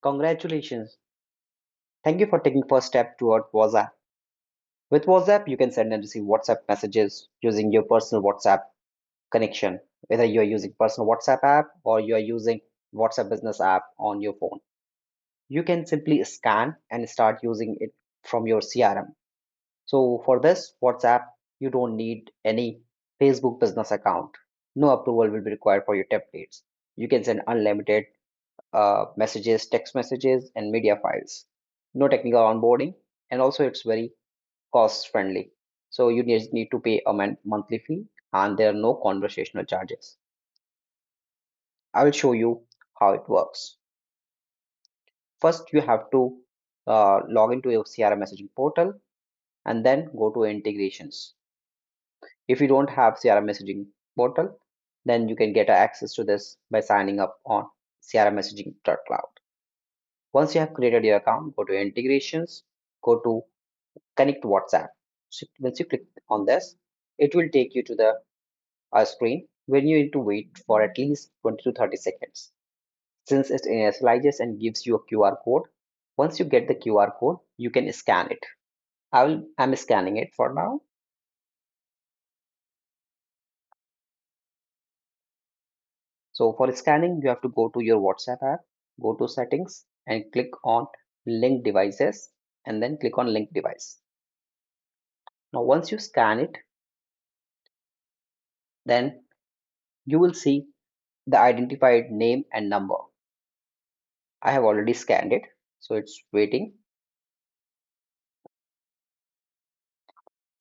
Congratulations. Thank you for taking first step toward WhatsApp. With WhatsApp, you can send and receive WhatsApp messages using your personal WhatsApp connection, whether you are using personal WhatsApp app or you are using WhatsApp business app on your phone. You can simply scan and start using it from your CRM. So for this WhatsApp, you don't need any Facebook business account. No approval will be required for your templates. You can send unlimited messages, text messages, and media files. No technical onboarding, and also it's very cost friendly. So you need to pay a monthly fee, and there are no conversational charges. I will show you how it works. First, you have to log into your CRM messaging portal and then go to integrations. If you don't have CRM messaging portal, then you can get access to this by signing up on CRM messaging.cloud. Once you have created your account, go to integrations, go to connect WhatsApp. So once you click on this, it will take you to the screen where you need to wait for at least 20 to 30 seconds. Since it initializes and gives you a QR code, once you get the QR code, you can scan it. I'm scanning it for now. So for scanning, you have to go to your WhatsApp app, go to settings and click on link devices and then click on link device. Now once you scan it, then you will see the identified name and number. I have already scanned it, so it's waiting.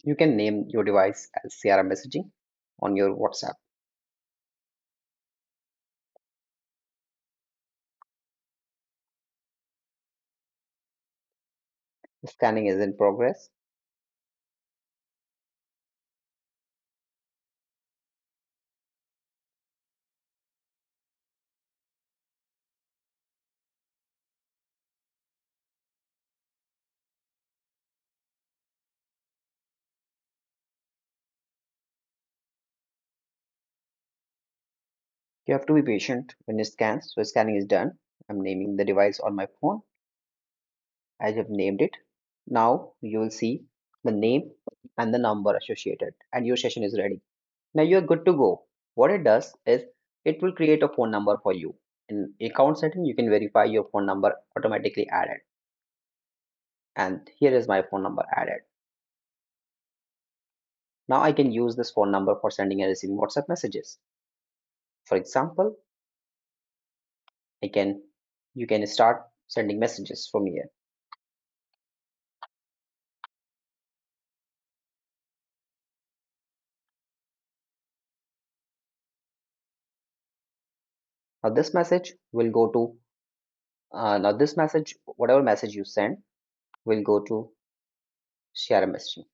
You can name your device as CRM messaging on your WhatsApp. The scanning is in progress. You have to be patient when it scans. So scanning is done. I'm naming the device on my phone. I have named it. Now you will see the name and the number associated, and your session is ready. Now you're good to go. What it does is it will create a phone number for you. In account setting, you can verify your phone number automatically added. And here is my phone number added. Now I can use this phone number for sending and receiving WhatsApp messages. For example, I can you can start sending messages from here. Now this message will go to now this message, whatever message you send, will go to CRM messaging.